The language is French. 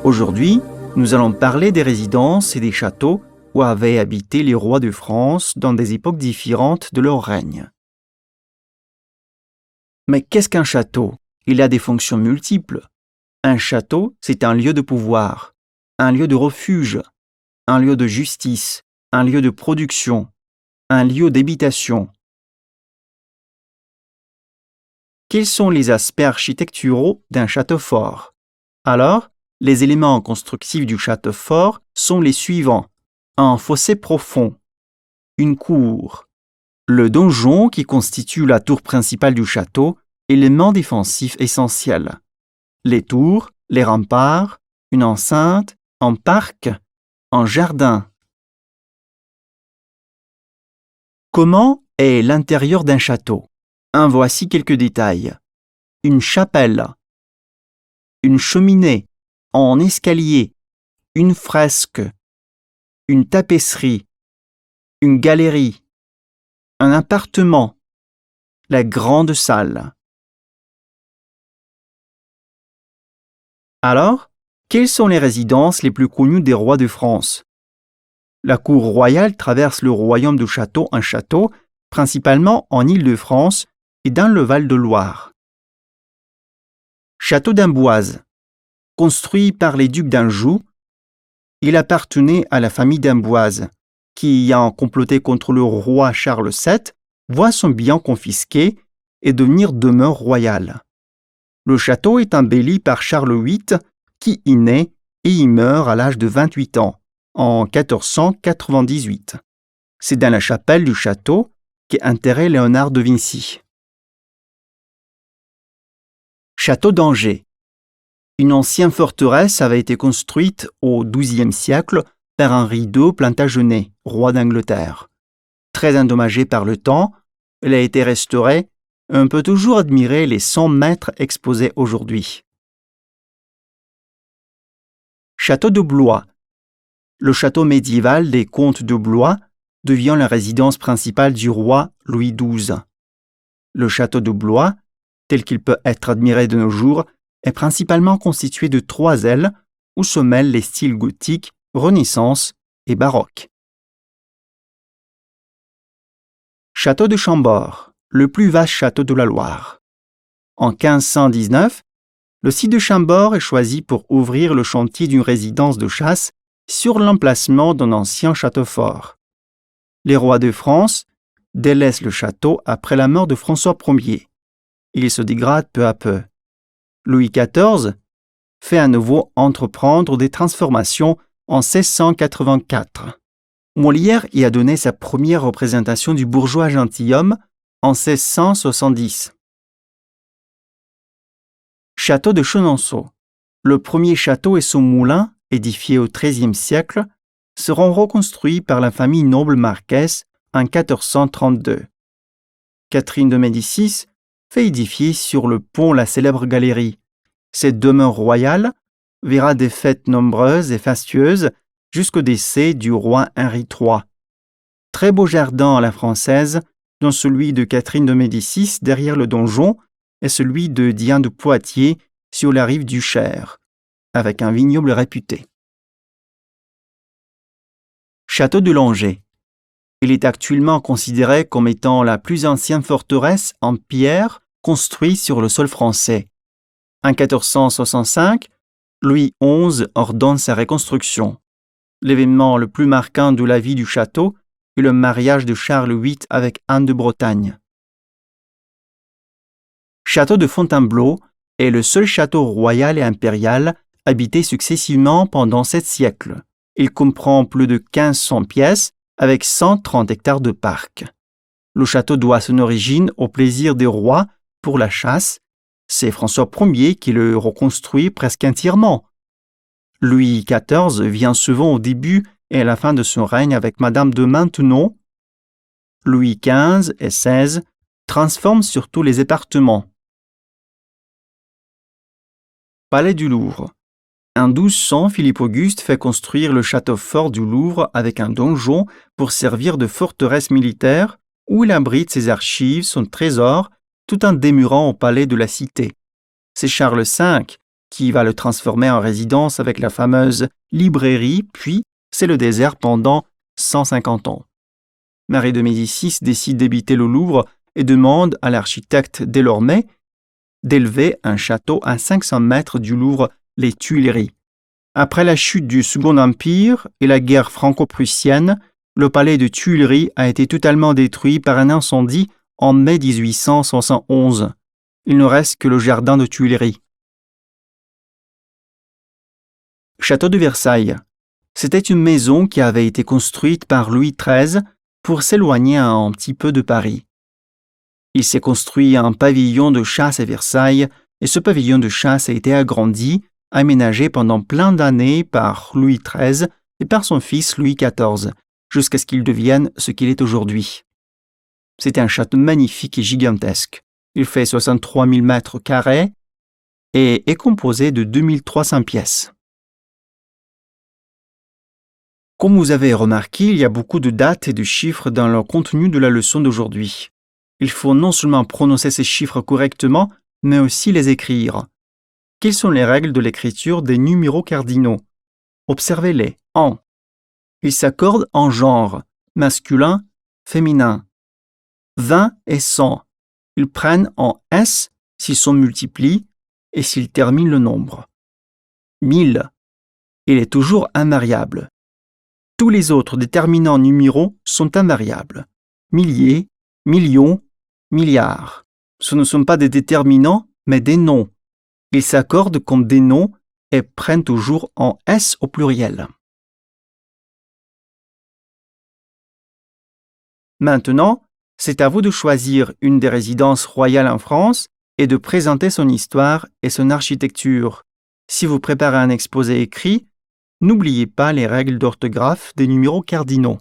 Aujourd'hui, nous allons parler des résidences et des châteaux où avaient habité les rois de France dans des époques différentes de leur règne. Mais qu'est-ce qu'un château? Il a des fonctions multiples. Un château, c'est un lieu de pouvoir, un lieu de refuge, un lieu de justice, un lieu de production, un lieu d'habitation. Quels sont les aspects architecturaux d'un château fort? Alors, les éléments constructifs du château fort sont les suivants. Un fossé profond, une cour, le donjon qui constitue la tour principale du château, élément défensif essentiel, les tours, les remparts, une enceinte, un parc, un jardin. Comment est l'intérieur d'un château? En voici quelques détails. Une chapelle, une cheminée, un escalier, une fresque, une tapisserie, une galerie, un appartement, la grande salle. Alors, quelles sont les résidences les plus connues des rois de France? La cour royale traverse le royaume de château en château, principalement en Île-de-France et dans le Val-de-Loire. Château d'Amboise. Construit par les ducs d'Anjou, il appartenait à la famille d'Amboise, qui, ayant comploté contre le roi Charles VII, voit son bien confisqué et devenir demeure royale. Le château est embelli par Charles VIII, qui y naît et y meurt à l'âge de 28 ans, en 1498. C'est dans la chapelle du château qu'est enterré Léonard de Vinci. Château d'Angers. Une ancienne forteresse avait été construite au XIIe siècle par Henri II Plantagenet, roi d'Angleterre. Très endommagée par le temps, elle a été restaurée et on peut toujours admirer les 100 mètres exposés aujourd'hui. Château de Blois. Le château médiéval des comtes de Blois devient la résidence principale du roi Louis XII. Le château de Blois, tel qu'il peut être admiré de nos jours, est principalement constitué de 3 ailes où se mêlent les styles gothique, Renaissance et baroque. Château de Chambord, le plus vaste château de la Loire. En 1519, le site de Chambord est choisi pour ouvrir le chantier d'une résidence de chasse sur l'emplacement d'un ancien château fort. Les rois de France délaissent le château après la mort de François Ier. Il se dégrade peu à peu. Louis XIV fait à nouveau entreprendre des transformations en 1684. Molière y a donné sa première représentation du bourgeois gentilhomme en 1670. Château de Chenonceau. Le premier château et son moulin, édifiés au XIIIe siècle, seront reconstruits par la famille noble marquaise en 1432. Catherine de Médicis fait édifier sur le pont la célèbre galerie. Cette demeure royale verra des fêtes nombreuses et fastueuses jusqu'au décès du roi Henri III. Très beau jardin à la française, dont celui de Catherine de Médicis derrière le donjon et celui de Diane de Poitiers sur la rive du Cher, avec un vignoble réputé. Château de Langeais. Il est actuellement considéré comme étant la plus ancienne forteresse en pierre construite sur le sol français. En 1465, Louis XI ordonne sa reconstruction. L'événement le plus marquant de la vie du château est le mariage de Charles VIII avec Anne de Bretagne. Château de Fontainebleau est le seul château royal et impérial habité successivement pendant 7 siècles. Il comprend plus de 1500 pièces avec 130 hectares de parc. Le château doit son origine au plaisir des rois pour la chasse. C'est François Ier qui le reconstruit presque entièrement. Louis XIV vient souvent au début et à la fin de son règne avec Madame de Maintenon. Louis XV et XVI transforment surtout les appartements. Palais du Louvre. En 1200, Philippe Auguste fait construire le château fort du Louvre avec un donjon pour servir de forteresse militaire où il abrite ses archives, son trésor, tout en démurant au palais de la Cité. C'est Charles V qui va le transformer en résidence avec la fameuse librairie, puis c'est le désert pendant 150 ans. Marie de Médicis décide d'habiter le Louvre et demande à l'architecte Delorme d'élever un château à 500 mètres du Louvre, les Tuileries. Après la chute du Second Empire et la guerre franco-prussienne, le palais de Tuileries a été totalement détruit par un incendie en mai 1871. Il ne reste que le jardin de Tuileries. Château de Versailles. C'était une maison qui avait été construite par Louis XIII pour s'éloigner un petit peu de Paris. Il s'est construit un pavillon de chasse à Versailles et ce pavillon de chasse a été agrandi, aménagé pendant plein d'années par Louis XIII et par son fils Louis XIV, jusqu'à ce qu'il devienne ce qu'il est aujourd'hui. C'est un château magnifique et gigantesque. Il fait 63 000 mètres carrés et est composé de 2300 pièces. Comme vous avez remarqué, il y a beaucoup de dates et de chiffres dans le contenu de la leçon d'aujourd'hui. Il faut non seulement prononcer ces chiffres correctement, mais aussi les écrire. Quelles sont les règles de l'écriture des numéros cardinaux? Observez-les. En. Ils s'accordent en genre, masculin, féminin. 20 et 100. Ils prennent en S s'ils sont multiplient et s'ils terminent le nombre. 1000. Il est toujours invariable. Tous les autres déterminants numéraux sont invariables. Milliers, millions, milliards. Ce ne sont pas des déterminants, mais des noms. Ils s'accordent comme des noms et prennent toujours en S au pluriel. Maintenant, c'est à vous de choisir une des résidences royales en France et de présenter son histoire et son architecture. Si vous préparez un exposé écrit, n'oubliez pas les règles d'orthographe des numéros cardinaux.